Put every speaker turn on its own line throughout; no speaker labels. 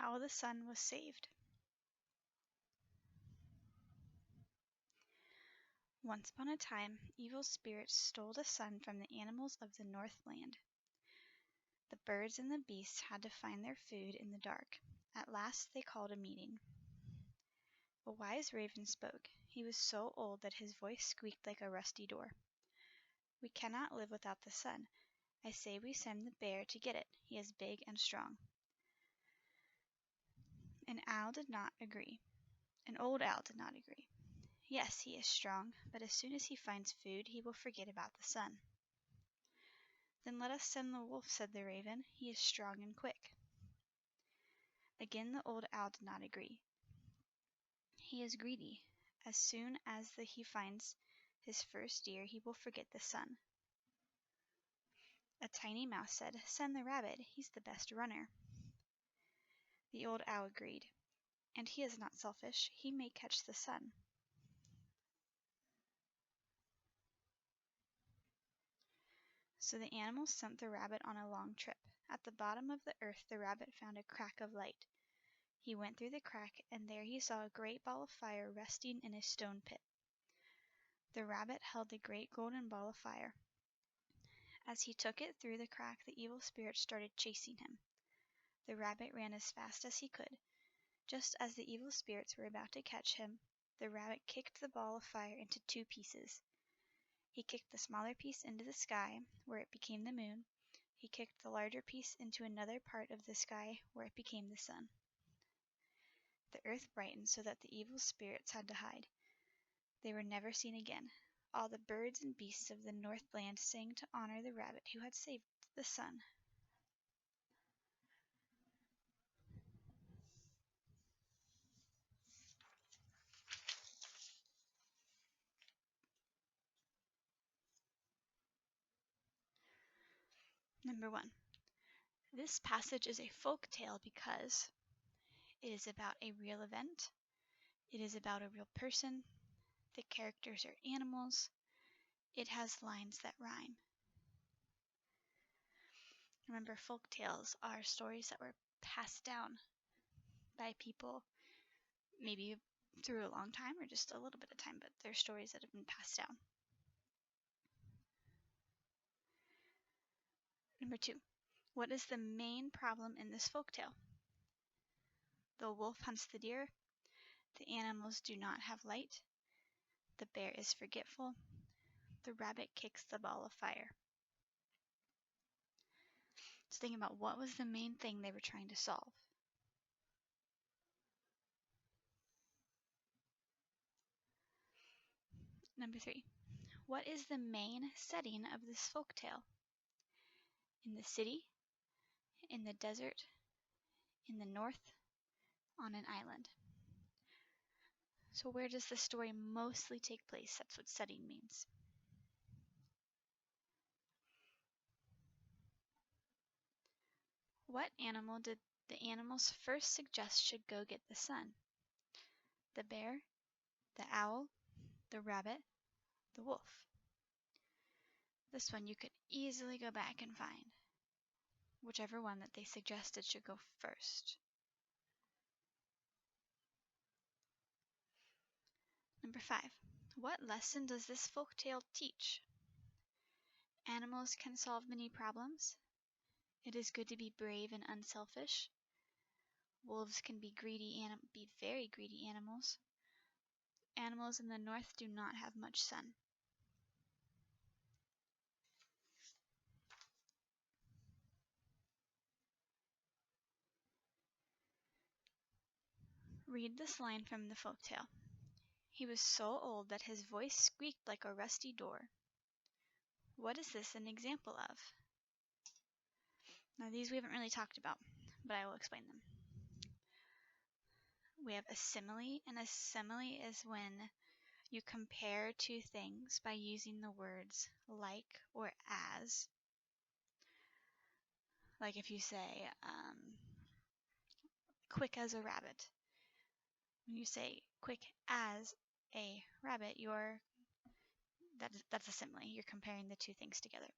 How the sun was saved. Once upon a time, evil spirits stole the sun from the animals of the Northland. The birds and the beasts had to find their food in the dark. At last they called a meeting. A wise raven spoke. He was so old that his voice squeaked like a rusty door. "We cannot live without the sun. I say we send the bear to get it. He is big and strong." An owl did not agree. An old owl did not agree. "Yes, he is strong, but as soon as he finds food, he will forget about the sun." "Then let us send the wolf," said the raven. "He is strong and quick." Again the old owl did not agree. "He is greedy. As soon as he finds his first deer, he will forget the sun." A tiny mouse said, "Send the rabbit. He's the best runner." The old owl agreed. "And he is not selfish. He may catch the sun." So the animals sent the rabbit on a long trip. At the bottom of the earth the rabbit found a crack of light. He went through the crack, and there he saw a great ball of fire resting in a stone pit. The rabbit held the great golden ball of fire. As he took it through the crack, the evil spirits started chasing him. The rabbit ran as fast as he could. Just as the evil spirits were about to catch him, the rabbit kicked the ball of fire into two pieces. He kicked the smaller piece into the sky, where it became the moon. He kicked the larger piece into another part of the sky, where it became the sun. The earth brightened so that the evil spirits had to hide. They were never seen again. All the birds and beasts of the Northland sang to honor the rabbit who had saved the sun. Number 1. This passage is a folk tale because it is about a real event. It is about a real person. The characters are animals. It has lines that rhyme. Remember, folk tales are stories that were passed down by people, maybe through a long time or just a little bit of time, but they're stories that have been passed down. Number 2. What is the main problem in this folk tale? The wolf hunts the deer. The animals do not have light. The bear is forgetful. The rabbit kicks the ball of fire. So think about what was the main thing they were trying to solve. Number 3. What is the main setting of this folk tale? In the city, in the desert, in the north, on an island. So where does the story mostly take place? That's what setting means. What animal did the animals first suggest should go get the sun? The bear, the owl, the rabbit, the wolf. This one you could easily go back and find. Whichever one that they suggested should go first. Number 5. What lesson does this folk tale teach? Animals can solve many problems. It is good to be brave and unselfish. Wolves can be very greedy animals. Animals in the north do not have much sun. Read this line from the folktale. He was so old that his voice squeaked like a rusty door. What is this an example of? Now these we haven't really talked about, but I will explain them. We have a simile, and a simile is when you compare two things by using the words like or as. Like if you say, quick as a rabbit. When you say quick as a rabbit, that's a simile. You're comparing the two things together.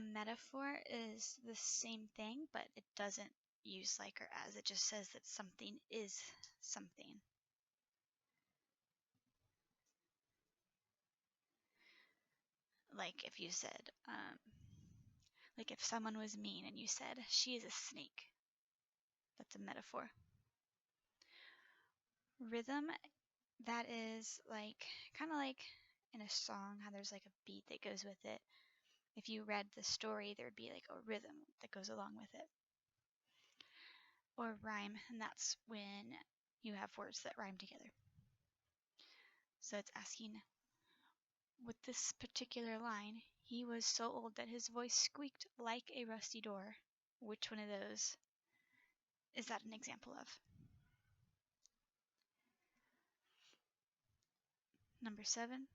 metaphor is the same thing, but it doesn't use like or as. It just says that something is something. Like if you said, like if someone was mean and you said, she is a snake. That's a metaphor. Rhythm, that is like, kind of like in a song, how there's like a beat that goes with it. If you read the story, there would be like a rhythm that goes along with it. Or rhyme, and that's when you have words that rhyme together. So it's asking, with this particular line, he was so old that his voice squeaked like a rusty door. Which one of those is that an example of? Number 7.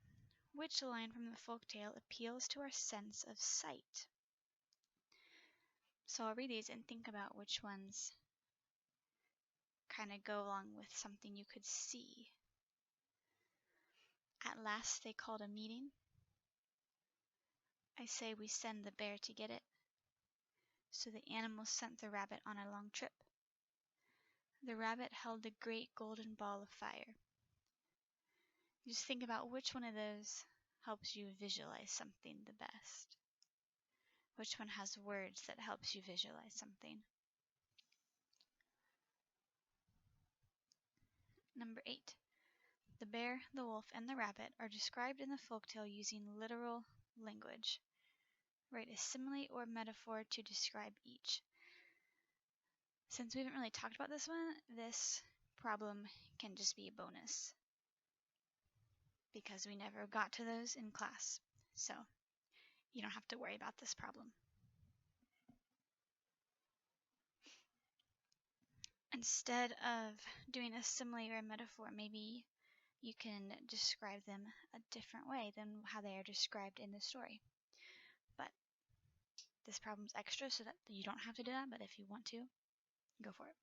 Which line from the folktale appeals to our sense of sight? So I'll read these and think about which ones kind of go along with something you could see. At last they called a meeting. I say we send the bear to get it. So the animals sent the rabbit on a long trip. The rabbit held a great golden ball of fire. You just think about which one of those helps you visualize something the best. Which one has words that helps you visualize something? Number 8. The bear, the wolf, and the rabbit are described in the folktale using literal language. Write a simile or metaphor to describe each. Since we haven't really talked about this one, this problem can just be a bonus because we never got to those in class. So you don't have to worry about this problem. Instead of doing a simile or a metaphor, maybe you can describe them a different way than how they are described in the story. But this problem's extra so that you don't have to do that, but if you want to, go for it.